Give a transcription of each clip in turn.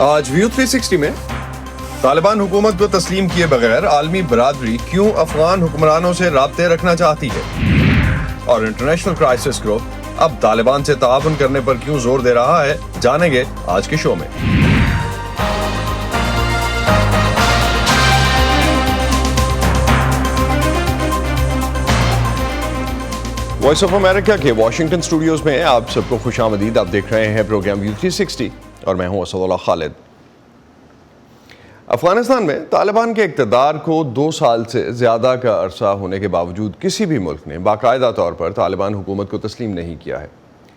آج ویو 360 میں طالبان حکومت کو تسلیم کیے بغیر عالمی برادری کیوں افغان حکمرانوں سے رابطے رکھنا چاہتی ہے، اور انٹرنیشنل کرائسس گروپ اب طالبان سے تعاون کرنے پر کیوں زور دے رہا ہے، جانیں گے آج کے شو میں۔ وائس آف امریکہ کے واشنگٹن اسٹوڈیوز میں آپ سب کو خوش آمدید۔ آپ دیکھ رہے ہیں پروگرام ویو 360 اور میں ہوں اسد اللہ خالد۔ افغانستان میں طالبان کے اقتدار کو 2 سال سے زیادہ کا عرصہ ہونے کے باوجود کسی بھی ملک نے باقاعدہ طور پر طالبان حکومت کو تسلیم نہیں کیا ہے۔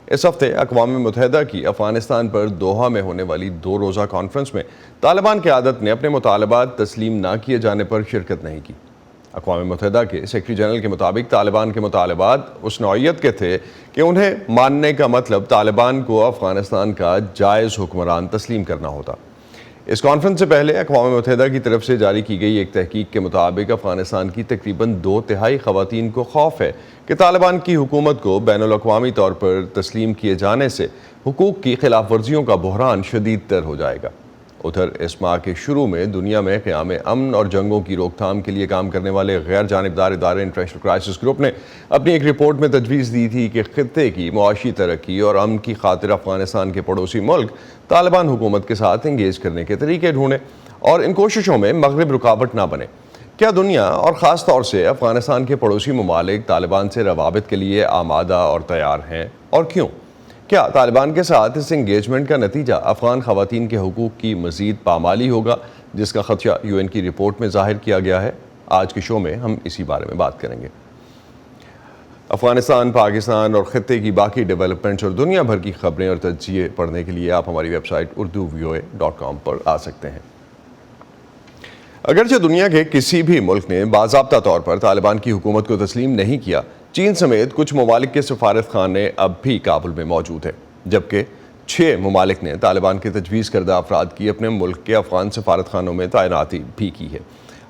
اس ہفتے اقوام متحدہ کی افغانستان پر دوحہ میں ہونے والی 2 روزہ کانفرنس میں طالبان قیادت نے اپنے مطالبات تسلیم نہ کیے جانے پر شرکت نہیں کی۔ اقوام متحدہ کے سیکرٹری جنرل کے مطابق طالبان کے مطالبات اس نوعیت کے تھے کہ انہیں ماننے کا مطلب طالبان کو افغانستان کا جائز حکمران تسلیم کرنا ہوتا۔ اس کانفرنس سے پہلے اقوام متحدہ کی طرف سے جاری کی گئی ایک تحقیق کے مطابق افغانستان کی تقریباً 2/3 خواتین کو خوف ہے کہ طالبان کی حکومت کو بین الاقوامی طور پر تسلیم کیے جانے سے حقوق کی خلاف ورزیوں کا بحران شدید تر ہو جائے گا۔ ادھر اس ماہ کے شروع میں دنیا میں قیام امن اور جنگوں کی روک تھام کے لیے کام کرنے والے غیر جانبدار ادارے انٹرنیشنل کرائسس گروپ نے اپنی ایک رپورٹ میں تجویز دی تھی کہ خطے کی معاشی ترقی اور امن کی خاطر افغانستان کے پڑوسی ملک طالبان حکومت کے ساتھ انگیج کرنے کے طریقے ڈھونڈیں اور ان کوششوں میں مغرب رکاوٹ نہ بنے۔ کیا دنیا اور خاص طور سے افغانستان کے پڑوسی ممالک طالبان سے روابط کے لیے آمادہ اور تیار ہیں، اور کیوں؟ کیا طالبان کے ساتھ اس انگیجمنٹ کا نتیجہ افغان خواتین کے حقوق کی مزید پامالی ہوگا، جس کا خدشہ UN کی رپورٹ میں ظاہر کیا گیا ہے؟ آج کے شو میں ہم اسی بارے میں بات کریں گے۔ افغانستان، پاکستان اور خطے کی باقی ڈیولپمنٹس اور دنیا بھر کی خبریں اور تجزیے پڑھنے کے لیے آپ ہماری ویب سائٹ urduvoa.com پر آ سکتے ہیں۔ اگرچہ دنیا کے کسی بھی ملک نے باضابطہ طور پر طالبان کی حکومت کو تسلیم نہیں کیا، چین سمیت کچھ ممالک کے سفارت خانے اب بھی کابل میں موجود ہیں، جبکہ 6 ممالک نے طالبان کے تجویز کردہ افراد کی اپنے ملک کے افغان سفارت خانوں میں تعیناتی بھی کی ہے۔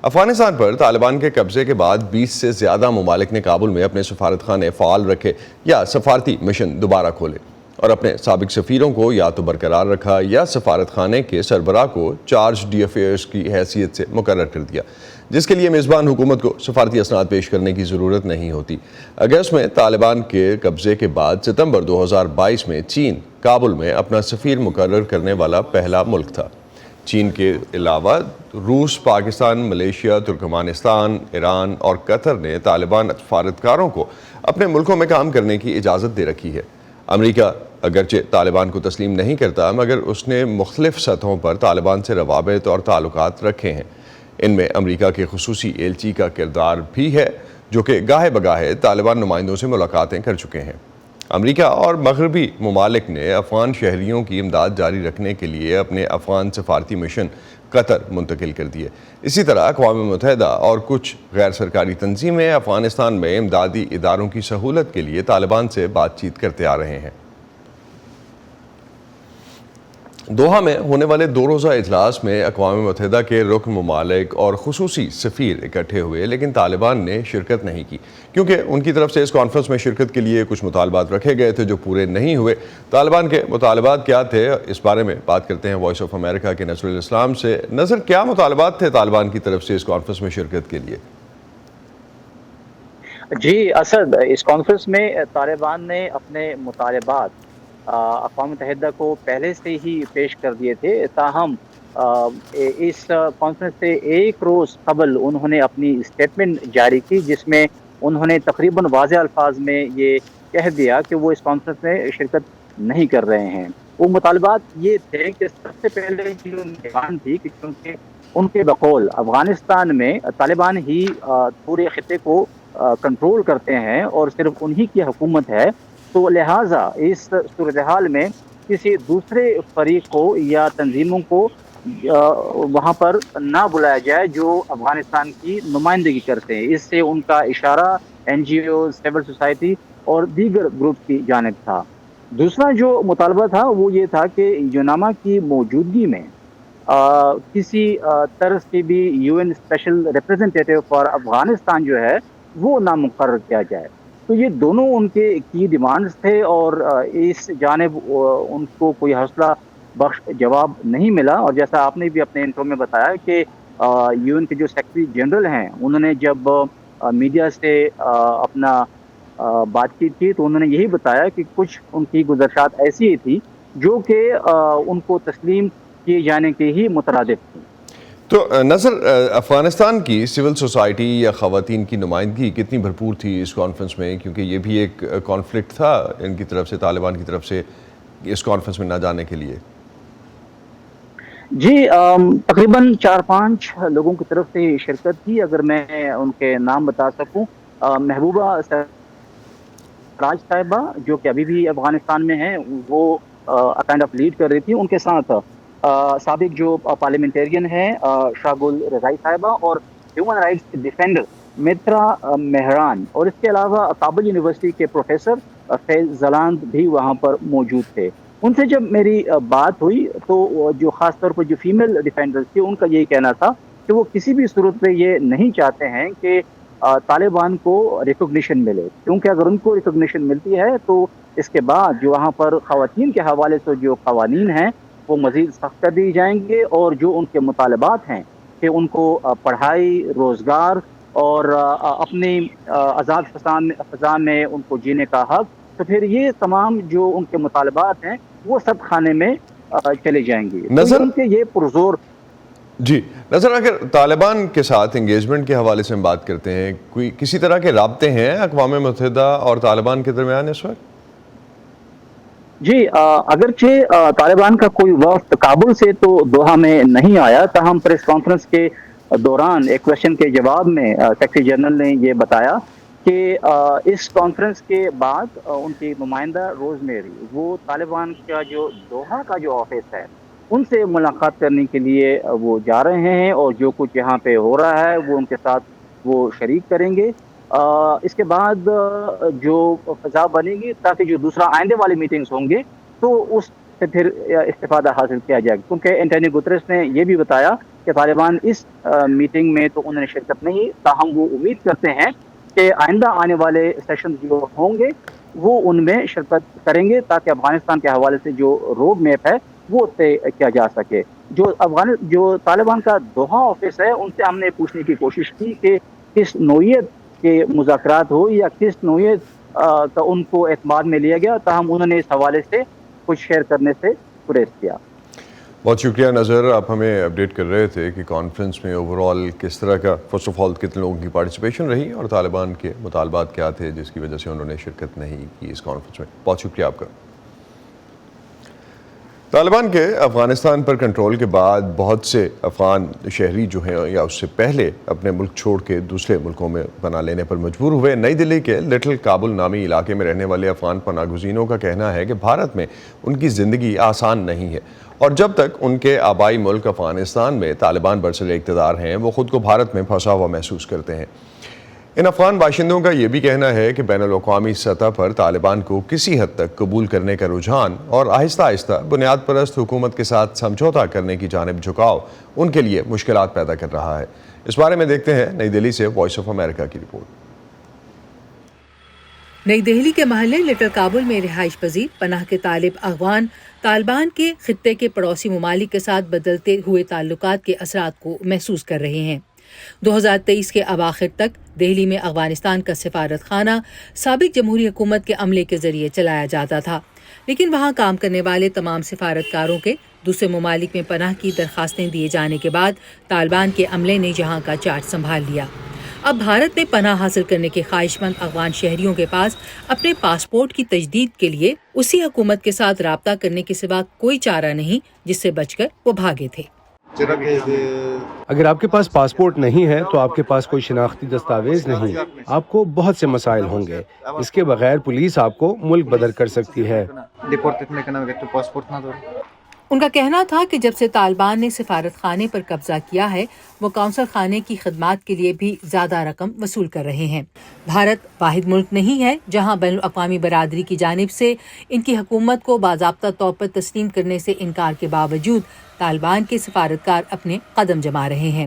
افغانستان پر طالبان کے قبضے کے بعد 20 سے زیادہ ممالک نے کابل میں اپنے سفارت خانے فعال رکھے یا سفارتی مشن دوبارہ کھولے، اور اپنے سابق سفیروں کو یا تو برقرار رکھا یا سفارت خانے کے سربراہ کو چارج ڈی افیئرز کی حیثیت سے مقرر کر دیا، جس کے لیے میزبان حکومت کو سفارتی اسناد پیش کرنے کی ضرورت نہیں ہوتی۔ اگست میں طالبان کے قبضے کے بعد ستمبر 2022 میں چین کابل میں اپنا سفیر مقرر کرنے والا پہلا ملک تھا۔ چین کے علاوہ روس، پاکستان، ملیشیا، ترکمانستان، ایران اور قطر نے طالبان سفارتکاروں کو اپنے ملکوں میں کام کرنے کی اجازت دے رکھی ہے۔ امریکہ اگرچہ طالبان کو تسلیم نہیں کرتا، مگر اس نے مختلف سطحوں پر طالبان سے روابط اور تعلقات رکھے ہیں۔ ان میں امریکہ کے خصوصی ایلچی کا کردار بھی ہے، جو کہ گاہے بگاہے طالبان نمائندوں سے ملاقاتیں کر چکے ہیں۔ امریکہ اور مغربی ممالک نے افغان شہریوں کی امداد جاری رکھنے کے لیے اپنے افغان سفارتی مشن قطر منتقل کر دیے۔ اسی طرح اقوام متحدہ اور کچھ غیر سرکاری تنظیمیں افغانستان میں امدادی اداروں کی سہولت کے لیے طالبان سے بات چیت کرتے آ رہے ہیں۔ دوحہ میں ہونے والے 2 روزہ اجلاس میں اقوام متحدہ کے رکن ممالک اور خصوصی سفیر اکٹھے ہوئے، لیکن طالبان نے شرکت نہیں کی کیونکہ ان کی طرف سے اس کانفرنس میں شرکت کے لیے کچھ مطالبات رکھے گئے تھے جو پورے نہیں ہوئے۔ طالبان کے مطالبات کیا تھے، اس بارے میں بات کرتے ہیں وائس آف امریکہ کے نذر الاسلام سے۔ نذر، کیا مطالبات تھے طالبان کی طرف سے اس کانفرنس میں شرکت کے لیے؟ جی اسد، اس کانفرنس میں طالبان نے اپنے مطالبات اقوام متحدہ کو پہلے سے ہی پیش کر دیے تھے، تاہم اس کانفرنس سے 1 روز قبل انہوں نے اپنی اسٹیٹمنٹ جاری کی، جس میں انہوں نے تقریباً واضح الفاظ میں یہ کہہ دیا کہ وہ اس کانفرنس میں شرکت نہیں کر رہے ہیں۔ وہ مطالبات یہ تھے کہ سب سے پہلے جو ڈیمانڈ تھی کہ کیونکہ ان کے بقول افغانستان میں طالبان ہی پورے خطے کو کنٹرول کرتے ہیں اور صرف انہی کی حکومت ہے، تو لہٰذا اس صورتحال میں کسی دوسرے فریق کو یا تنظیموں کو وہاں پر نہ بلایا جائے جو افغانستان کی نمائندگی کرتے ہیں۔ اس سے ان کا اشارہ NGO، سول سوسائٹی اور دیگر گروپ کی جانب تھا۔ دوسرا جو مطالبہ تھا وہ یہ تھا کہ یوناما کی موجودگی میں کسی طرز سے بھی UN special representative for Afghanistan جو ہے وہ نہ مقرر کیا جائے۔ تو یہ دونوں ان کے کی ڈیمانڈز تھے، اور اس جانب ان کو کوئی حوصلہ بخش جواب نہیں ملا. اور جیسا آپ نے بھی اپنے انٹرو میں بتایا کہ UN کے جو سیکرٹری جنرل ہیں انہوں نے جب میڈیا سے اپنا بات چیت کی تو انہوں نے یہی بتایا کہ کچھ ان کی گزارشات ایسی تھی جو کہ ان کو تسلیم کیے جانے کے ہی مترادف تھی. تو نظر افغانستان کی سول سوسائٹی یا خواتین کی نمائندگی کتنی بھرپور تھی اس کانفرنس میں، کیونکہ یہ بھی ایک کانفلکٹ تھا ان کی طرف سے، طالبان کی طرف سے اس کانفرنس میں نہ جانے کے لیے؟ جی تقریباً 4-5 لوگوں کی طرف سے شرکت تھی. اگر میں ان کے نام بتا سکوں، محبوبہ راج صاحبہ جو کہ ابھی بھی افغانستان میں ہیں، وہ کائنڈ آف لیڈ کر رہی تھی. ان کے ساتھ سابق جو پارلیمنٹیرین ہیں شاگل رضائی صاحبہ اور ہیومن رائٹس ڈیفینڈر مترا مہران، اور اس کے علاوہ کابل یونیورسٹی کے پروفیسر فیض زلاند بھی وہاں پر موجود تھے. ان سے جب میری بات ہوئی تو جو خاص طور پر جو فیمیل ڈیفینڈرز تھے ان کا یہی کہنا تھا کہ وہ کسی بھی صورت میں یہ نہیں چاہتے ہیں کہ طالبان کو ریکگنیشن ملے، کیونکہ اگر ان کو ریکگنیشن ملتی ہے تو اس کے بعد جو وہاں پر خواتین کے حوالے سے جو قوانین ہیں وہ مزید سخت کر دی جائیں گے، اور جو ان کے مطالبات ہیں کہ ان کو پڑھائی، روزگار اور اپنی آزاد فضا میں ان کو جینے کا حق، تو پھر یہ تمام جو ان کے مطالبات ہیں وہ سب خانے میں چلے جائیں گے. نظر ان کے یہ پرزور جی نظر، اگر طالبان کے ساتھ انگیجمنٹ کے حوالے سے ہم بات کرتے ہیں، کوئی کسی طرح کے رابطے ہیں اقوام متحدہ اور طالبان کے درمیان اس وقت؟ جی اگرچہ طالبان کا کوئی وفد کابل سے تو دوحہ میں نہیں آیا، تاہم پریس کانفرنس کے دوران ایک کوشچن کے جواب میں سیکرٹری جنرل نے یہ بتایا کہ اس کانفرنس کے بعد ان کی نمائندہ روز میری وہ طالبان کا جو دوحہ کا جو آفس ہے ان سے ملاقات کرنے کے لیے وہ جا رہے ہیں، اور جو کچھ یہاں پہ ہو رہا ہے وہ ان کے ساتھ وہ شریک کریں گے. اس کے بعد جو فضا بنے گی تاکہ جو دوسرا آئندے والی میٹنگز ہوں گے تو اس سے پھر استفادہ حاصل کیا جائے گا، کیونکہ اینٹونیو گوتریس نے یہ بھی بتایا کہ طالبان اس میٹنگ میں تو انہوں نے شرکت نہیں، تاہم وہ امید کرتے ہیں کہ آئندہ آنے والے سیشن جو ہوں گے وہ ان میں شرکت کریں گے تاکہ افغانستان کے حوالے سے جو روڈ میپ ہے وہ طے کیا جا سکے. جو طالبان کا دوحہ آفس ہے ان سے ہم نے پوچھنے کی کوشش کی کہ کس نوعیت کے مذاکرات ہو یا کس نوعیت کا ان کو اعتماد میں لیا گیا، تاہم انہوں نے اس حوالے سے کچھ شیئر کرنے سے گریز کیا. بہت شکریہ نظر، آپ ہمیں اپڈیٹ کر رہے تھے کہ کانفرنس میں اوورال کس طرح کا، فرسٹ آف آل کتنے لوگوں کی پارٹیسپیشن رہی اور طالبان کے مطالبات کیا تھے جس کی وجہ سے انہوں نے شرکت نہیں کی اس کانفرنس میں. بہت شکریہ آپ کا. طالبان کے افغانستان پر کنٹرول کے بعد بہت سے افغان شہری جو ہیں یا اس سے پہلے اپنے ملک چھوڑ کے دوسرے ملکوں میں پناہ لینے پر مجبور ہوئے. نئی دلی کے لٹل کابل نامی علاقے میں رہنے والے افغان پناہ گزینوں کا کہنا ہے کہ بھارت میں ان کی زندگی آسان نہیں ہے، اور جب تک ان کے آبائی ملک افغانستان میں طالبان برسر اقتدار ہیں وہ خود کو بھارت میں پھنسا ہوا محسوس کرتے ہیں. ان افغان باشندوں کا یہ بھی کہنا ہے کہ بین الاقوامی سطح پر طالبان کو کسی حد تک قبول کرنے کا رجحان اور آہستہ آہستہ بنیاد پرست حکومت کے ساتھ سمجھوتا کرنے کی جانب جھکاؤ ان کے لیے مشکلات پیدا کر رہا ہے. اس بارے میں دیکھتے ہیں نئی دہلی سے وائس آف امریکہ کی رپورٹ. نئی دہلی کے محلے لٹل کابل میں رہائش پذیر پناہ کے طالب افغان طالبان کے خطے کے پڑوسی ممالک کے ساتھ بدلتے ہوئے تعلقات کے اثرات کو محسوس کر رہے ہیں. 2023 کے اواخر تک دہلی میں افغانستان کا سفارت خانہ سابق جمہوری حکومت کے عملے کے ذریعے چلایا جاتا تھا، لیکن وہاں کام کرنے والے تمام سفارتکاروں کے دوسرے ممالک میں پناہ کی درخواستیں دیے جانے کے بعد طالبان کے عملے نے جہاں کا چارج سنبھال لیا. اب بھارت میں پناہ حاصل کرنے کے خواہش مند افغان شہریوں کے پاس اپنے پاسپورٹ کی تجدید کے لیے اسی حکومت کے ساتھ رابطہ کرنے کے سوا کوئی چارہ نہیں جس سے بچ کر وہ بھاگے تھے. اگر آپ کے پاس پاسپورٹ نہیں ہے تو آپ کے پاس کوئی شناختی دستاویز نہیں، آپ کو بہت سے مسائل ہوں گے. اس کے بغیر پولیس آپ کو ملک بدر کر سکتی ہے. ان کا کہنا تھا کہ جب سے طالبان نے سفارت خانے پر قبضہ کیا ہے وہ کونسل خانے کی خدمات کے لیے بھی زیادہ رقم وصول کر رہے ہیں. بھارت واحد ملک نہیں ہے جہاں بین الاقوامی برادری کی جانب سے ان کی حکومت کو باضابطہ طور پر تسلیم کرنے سے انکار کے باوجود طالبان کے سفارتکار اپنے قدم جما رہے ہیں.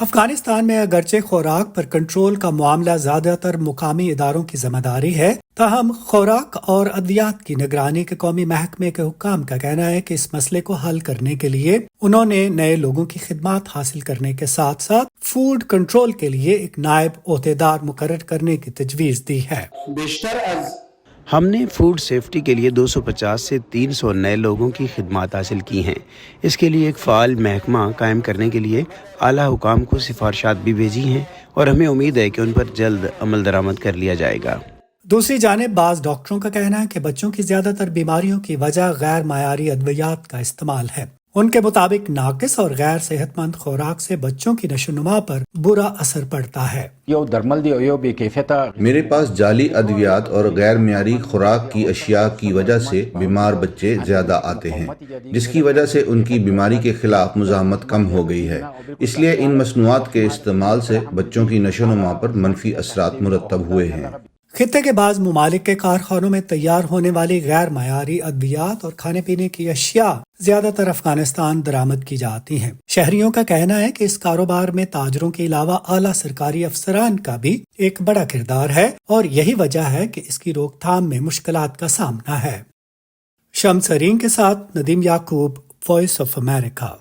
افغانستان میں اگرچہ خوراک پر کنٹرول کا معاملہ زیادہ تر مقامی اداروں کی ذمہ داری ہے، تاہم خوراک اور ادویات کی نگرانی کے قومی محکمے کے حکام کا کہنا ہے کہ اس مسئلے کو حل کرنے کے لیے انہوں نے نئے لوگوں کی خدمات حاصل کرنے کے ساتھ ساتھ فوڈ کنٹرول کے لیے ایک نائب عہدیدار مقرر کرنے کی تجویز دی ہے۔ ہم نے فوڈ سیفٹی کے لیے 250 سے 300 نئے لوگوں کی خدمات حاصل کی ہیں۔ اس کے لیے ایک فعال محکمہ قائم کرنے کے لیے اعلیٰ حکام کو سفارشات بھی بھیجی ہیں اور ہمیں امید ہے کہ ان پر جلد عمل درآمد کر لیا جائے گا۔ دوسری جانب بعض ڈاکٹروں کا کہنا ہے کہ بچوں کی زیادہ تر بیماریوں کی وجہ غیر معیاری ادویات کا استعمال ہے۔ ان کے مطابق ناقص اور غیر صحت مند خوراک سے بچوں کی نشو و نما پر برا اثر پڑتا ہے۔ میرے پاس جعلی ادویات اور غیر معیاری خوراک کی اشیاء کی وجہ سے بیمار بچے زیادہ آتے ہیں، جس کی وجہ سے ان کی بیماری کے خلاف مزاحمت کم ہو گئی ہے۔ اس لیے ان مصنوعات کے استعمال سے بچوں کی نشو و نما پر منفی اثرات مرتب ہوئے ہیں۔ خطے کے بعض ممالک کے کارخانوں میں تیار ہونے والی غیر معیاری ادویات اور کھانے پینے کی اشیاء زیادہ تر افغانستان درآمد کی جاتی ہیں۔ شہریوں کا کہنا ہے کہ اس کاروبار میں تاجروں کے علاوہ اعلیٰ سرکاری افسران کا بھی ایک بڑا کردار ہے اور یہی وجہ ہے کہ اس کی روک تھام میں مشکلات کا سامنا ہے۔ شمس سرین کے ساتھ ندیم یعقوب، وائس آف امریکہ۔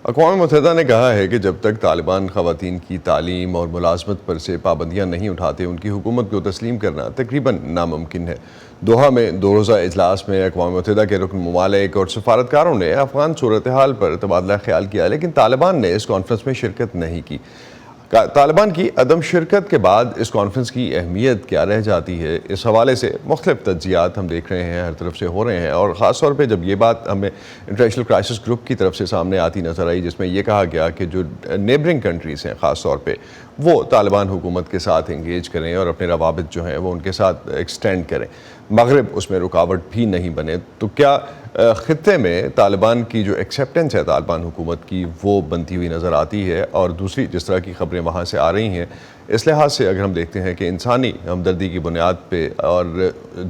اقوام متحدہ نے کہا ہے کہ جب تک طالبان خواتین کی تعلیم اور ملازمت پر سے پابندیاں نہیں اٹھاتے، ان کی حکومت کو تسلیم کرنا تقریباً ناممکن ہے۔ دوحہ میں 2 روزہ اجلاس میں اقوام متحدہ کے رکن ممالک اور سفارتکاروں نے افغان صورتحال پر تبادلہ خیال کیا، لیکن طالبان نے اس کانفرنس میں شرکت نہیں کی۔ طالبان کی عدم شرکت کے بعد اس کانفرنس کی اہمیت کیا رہ جاتی ہے؟ اس حوالے سے مختلف تجزیات ہم دیکھ رہے ہیں، ہر طرف سے ہو رہے ہیں، اور خاص طور پہ جب یہ بات ہمیں انٹرنیشنل کرائسس گروپ کی طرف سے سامنے آتی نظر آئی، جس میں یہ کہا گیا کہ جو نیبرنگ کنٹریز ہیں خاص طور پہ وہ طالبان حکومت کے ساتھ انگیج کریں اور اپنے روابط جو ہیں وہ ان کے ساتھ ایکسٹینڈ کریں، مغرب اس میں رکاوٹ بھی نہیں بنے، تو کیا خطے میں طالبان کی جو ایکسیپٹنس ہے طالبان حکومت کی وہ بنتی ہوئی نظر آتی ہے؟ اور دوسری جس طرح کی خبریں وہاں سے آ رہی ہیں، اس لحاظ سے اگر ہم دیکھتے ہیں کہ انسانی ہمدردی کی بنیاد پہ اور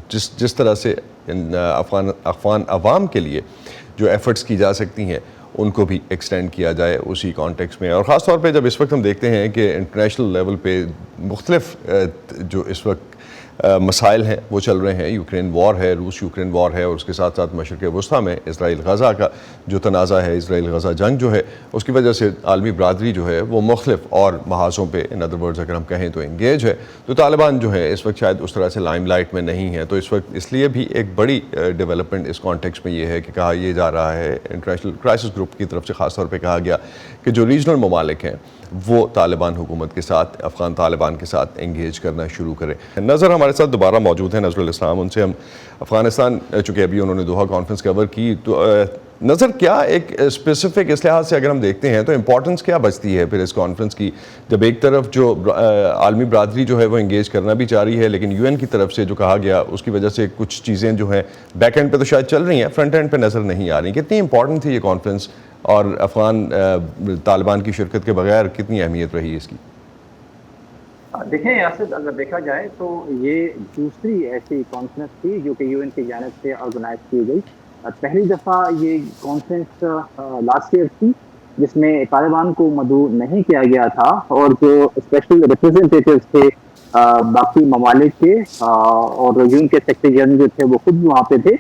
جس طرح سے افغان عوام کے لیے جو ایفرٹس کی جا سکتی ہیں ان کو بھی ایکسٹینڈ کیا جائے اسی کانٹیکس میں، اور خاص طور پہ جب اس وقت ہم دیکھتے ہیں کہ انٹرنیشنل لیول پہ مختلف جو اس وقت مسائل ہیں وہ چل رہے ہیں، یوکرین وار ہے، روس یوکرین وار ہے، اور اس کے ساتھ ساتھ مشرق وسطیٰ میں اسرائیل غزہ کا جو تنازع ہے، اسرائیل غزہ جنگ جو ہے، اس کی وجہ سے عالمی برادری جو ہے وہ مختلف اور محاذوں پہ ان ادر ورڈز اگر ہم کہیں تو انگیج ہے، تو طالبان جو ہے اس وقت شاید اس طرح سے لائم لائٹ میں نہیں ہے۔ تو اس وقت اس لیے بھی ایک بڑی ڈیولپمنٹ اس کانٹیکس میں یہ ہے کہ کہا یہ جا رہا ہے، انٹرنیشنل کرائسس گروپ کی طرف سے خاص طور پہ کہا گیا کہ جو ریجنل ممالک ہیں وہ طالبان حکومت کے ساتھ، افغان طالبان کے ساتھ انگیج کرنا شروع کریں۔ نظر ہمارے ساتھ دوبارہ موجود ہیں، نظر الاسلام، ان سے ہم افغانستان، چونکہ ابھی انہوں نے دوحہ کانفرنس کور کی، تو نظر کیا ایک اسپیسیفک اس لحاظ سے اگر ہم دیکھتے ہیں تو امپورٹنس کیا بچتی ہے پھر اس کانفرنس کی، جب ایک طرف جو عالمی برادری جو ہے وہ انگیج کرنا بھی چاہ رہی ہے، لیکن UN کی طرف سے جو کہا گیا اس کی وجہ سے کچھ چیزیں جو ہیں بیک اینڈ پہ تو شاید چل رہی ہیں، فرنٹ اینڈ پہ نظر نہیں آ رہی۔ کتنی امپورٹنٹ تھی یہ کانفرنس اور افغان طالبان کی شرکت کے بغیر کتنی اہمیت رہی اس کی؟ دیکھیں یاسر، اگر دیکھا جائے تو یہ دوسری ایسی کانفرنس تھی جو کہ UN کی جانب سے آرگنائز کی گئی۔ پہلی دفعہ یہ کانفرنس لاسٹ ایئر تھی جس میں طالبان کو مدعو نہیں کیا گیا تھا، اور جو اسپیشل ریپرزنٹیٹیوز تھے باقی ممالک کے اور UN کے سیکرٹری جنرل جو تھے وہ خود وہاں پہ تھے،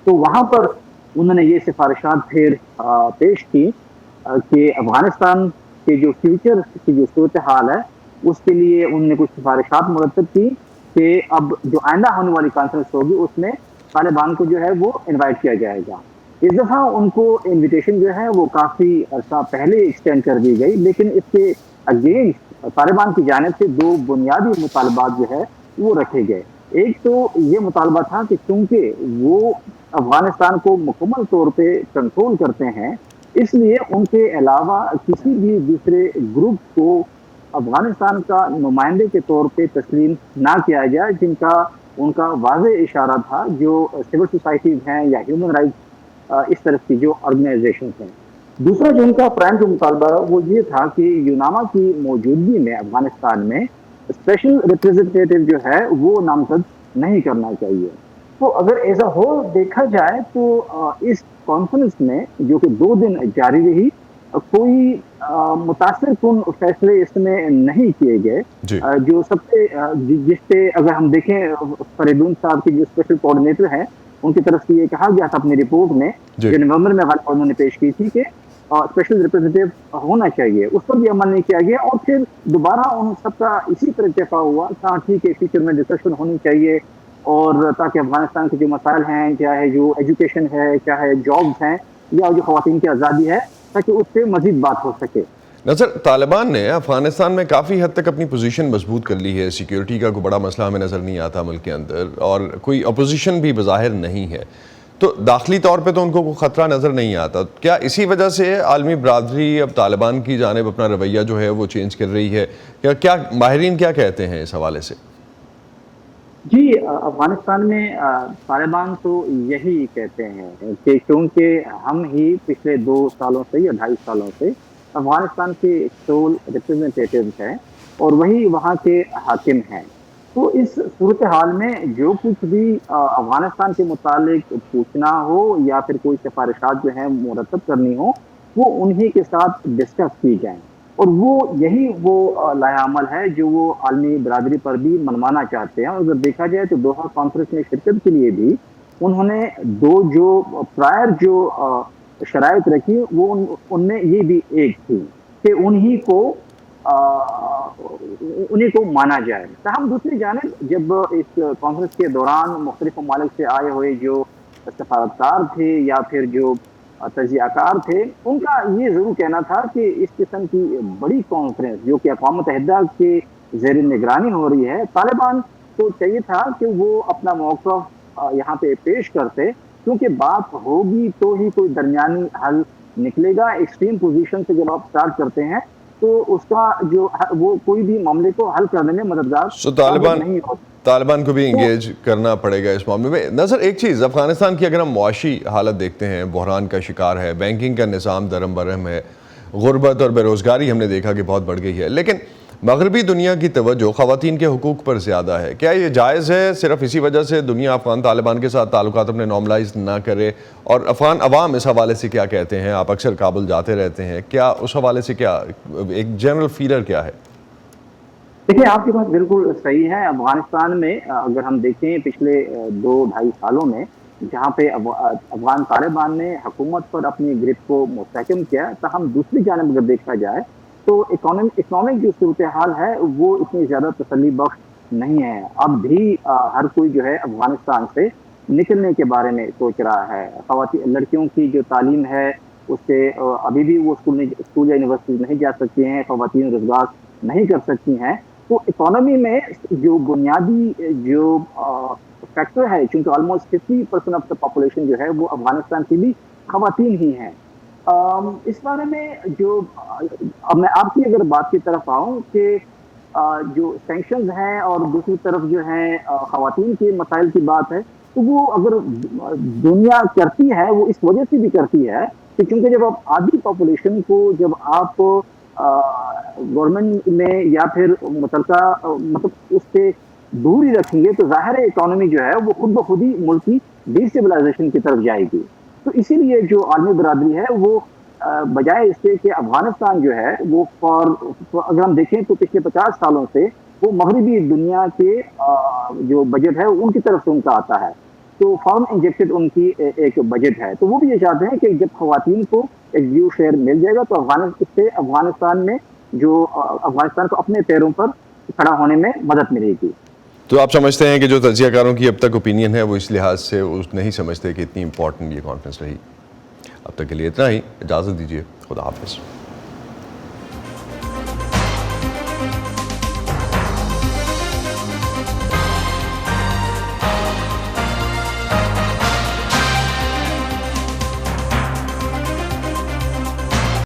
تو وہاں پر انہوں نے یہ سفارشات پھر پیش کی کہ افغانستان کے جو فیوچر کی جو صورتحال ہے اس کے لیے انہوں نے کچھ سفارشات مرتب کی کہ اب جو آئندہ ہونے والی کانفرنس ہوگی اس میں طالبان کو جو ہے وہ انوائٹ کیا جائے گا۔ اس دفعہ ان کو انویٹیشن جو ہے وہ کافی عرصہ پہلے ایکسٹینڈ کر دی گئی، لیکن اس کے اگینسٹ طالبان کی جانب سے 2 بنیادی مطالبات جو ہے وہ رکھے گئے۔ ایک تو یہ مطالبہ تھا کہ چونکہ وہ افغانستان کو مکمل طور پہ کنٹرول کرتے ہیں، اس لیے ان کے علاوہ کسی بھی دوسرے گروپ کو افغانستان کا نمائندے کے طور پہ تسلیم نہ کیا جائے، جن کا ان کا واضح اشارہ تھا جو سول سوسائٹیز ہیں یا ہیومن رائٹس اس طرف کی جو آرگنائزیشنز ہیں۔ دوسرا جو ان کا پرائم جو مطالبہ وہ یہ تھا کہ یوناما کی موجودگی میں افغانستان میں اسپیشل ریپرزنٹیٹیو جو ہے وہ نامزد نہیں کرنا چاہیے۔ تو اگر ایسا ہو دیکھا جائے تو اس کانفرنس میں جو کہ 2 دن جاری رہی کوئی متاثر کن فیصلے اس میں نہیں کیے گئے. جو سب سے جس پہ اگر ہم دیکھیں فریدون صاحب کی جو اسپیشل کوآرڈینیٹر ہیں ان کی طرف سے یہ کہا گیا تھا اپنی رپورٹ میں جو نومبر میں انہوں نے پیش کی تھی کہ اسپیشل ریپرزینٹیو ہونا چاہیے, اس پر بھی عمل نہیں کیا گیا. اور پھر دوبارہ ان سب کا اسی پر اتفاق ہوا کہ ٹھیک ہے فیوچر میں ڈسکشن ہونی چاہیے اور تاکہ افغانستان کے جو مسائل ہیں چاہے جو ایجوکیشن ہے چاہے جابز ہیں یا جو خواتین کی آزادی ہے تاکہ اس پہ مزید بات ہو سکے. نظر طالبان نے افغانستان میں کافی حد تک اپنی پوزیشن مضبوط کر لی ہے. سیکیورٹی کا کوئی بڑا مسئلہ ہمیں نظر نہیں آتا ملک کے اندر اور کوئی اپوزیشن بھی بظاہر نہیں ہے, تو داخلی طور پہ تو ان کو کوئی خطرہ نظر نہیں آتا. کیا اسی وجہ سے عالمی برادری اب طالبان کی جانب اپنا رویہ جو ہے وہ چینج کر رہی ہے؟ کیا ماہرین کیا کہتے ہیں اس حوالے سے؟ جی, افغانستان میں طالبان تو یہی کہتے ہیں کہ کیونکہ ہم ہی پچھلے 2 سالوں سے یا 2.5 سالوں سے افغانستان کے سول ریپرزنٹیٹیوز ہیں اور وہی وہاں کے حاکم ہیں. تو اس صورتحال میں جو کچھ بھی افغانستان کے متعلق پوچھنا ہو یا پھر کوئی سفارشات جو ہیں مرتب کرنی ہو وہ انہی کے ساتھ ڈسکس کی جائیں. اور وہ لایا عمل ہے جو وہ عالمی برادری پر بھی منوانا چاہتے ہیں. اور اگر دیکھا جائے تو دوحہ کانفرنس میں شرکت کے لیے بھی انہوں نے 2 جو پرائر جو شرائط رکھی وہ ان میں یہ بھی ایک تھی کہ انہی کو مانا جائے. تاہم دوسری جانب جب اس کانفرنس کے دوران مختلف ممالک سے آئے ہوئے جو سفارتکار تھے یا پھر جو تجزیہ کار تھے ان کا یہ ضرور کہنا تھا کہ اس قسم کی بڑی کانفرنس جو کہ اقوام متحدہ کے زیر نگرانی ہو رہی ہے, طالبان کو چاہیے تھا کہ وہ اپنا موقف یہاں پہ پیش کرتے کیونکہ بات ہوگی تو ہی کوئی درمیانی حل نکلے گا. ایکسٹریم پوزیشن سے جب آپ سٹارٹ کرتے ہیں تو اس کا جو وہ کوئی بھی معاملے کو حل کرنے میں مددگار نہیں ہوتا. طالبان کو بھی انگیج کرنا پڑے گا اس معاملے میں. نظر ایک چیز, افغانستان کی اگر ہم معاشی حالت دیکھتے ہیں بحران کا شکار ہے, بینکنگ کا نظام درم برہم ہے, غربت اور بے روزگاری ہم نے دیکھا کہ بہت بڑھ گئی ہے, لیکن مغربی دنیا کی توجہ خواتین کے حقوق پر زیادہ ہے. کیا یہ جائز ہے صرف اسی وجہ سے دنیا افغان طالبان کے ساتھ تعلقات اپنے نارملائز نہ کرے؟ اور افغان عوام اس حوالے سے کیا کہتے ہیں؟ آپ اکثر کابل جاتے رہتے ہیں, کیا اس حوالے سے کیا ایک جنرل فیلر کیا ہے؟ دیکھیں, آپ کی بات بالکل صحیح ہے. افغانستان میں اگر ہم دیکھیں پچھلے 2-2.5 سالوں میں جہاں پہ افغان طالبان نے حکومت پر اپنی گرپ کو مستحکم کیا, تاہم دوسری جانب اگر دیکھا جائے تو اکنامک جو صورتحال ہے وہ اتنی زیادہ تسلی بخش نہیں ہے. اب بھی ہر کوئی جو ہے افغانستان سے نکلنے کے بارے میں سوچ رہا ہے. خواتین لڑکیوں کی جو تعلیم ہے اس سے ابھی بھی وہ اسکول یا یونیورسٹی نہیں جا سکتی ہیں, خواتین روزگار نہیں کر سکتی ہیں. تو اکانومی میں جو بنیادی جو فیکٹر ہے, چونکہ آلموسٹ 50% آف دا پاپولیشن جو ہے وہ افغانستان کی بھی خواتین ہی ہیں. اس بارے میں جو اب میں آپ کی اگر بات کی طرف آؤں کہ جو سینکشنز ہیں اور دوسری طرف جو ہے خواتین کے مسائل کی بات ہے, تو وہ اگر دنیا کرتی ہے وہ اس وجہ سے بھی کرتی ہے کہ چونکہ جب آپ آدھی پاپولیشن کو جب آپ گورنمنٹ میں یا پھر متعلقہ اس سے دور ہی رکھیں گے تو ظاہر اکانومی جو ہے وہ خود بخود ہی ملک کی ڈی اسٹیبلائزیشن کی طرف جائے گی. تو اسی لیے جو عالمی برادری ہے وہ بجائے اس کے کہ افغانستان جو ہے وہ اگر ہم دیکھیں تو پچھلے 50 سالوں سے وہ مغربی دنیا کے جو بجٹ ہے ان کی طرف سے ان کا آتا ہے, تو فارم انجیکٹڈ ان کی ایک بجٹ ہے. تو وہ بھی یہ چاہتے ہیں کہ جب خواتین کو ایک ڈیو شیئر مل جائے گا تو اس سے افغانستان میں جو افغانستان کو اپنے پیروں پر کھڑا ہونے میں مدد ملے گی. تو آپ سمجھتے ہیں کہ جو تجزیہ کاروں کی اب تک اوپینین ہے وہ اس لحاظ سے نہیں سمجھتے کہ اتنی امپورٹنٹ یہ کانفرنس رہی؟ اب تک کے لیے اتنا ہی, اجازت دیجیے, خدا حافظ.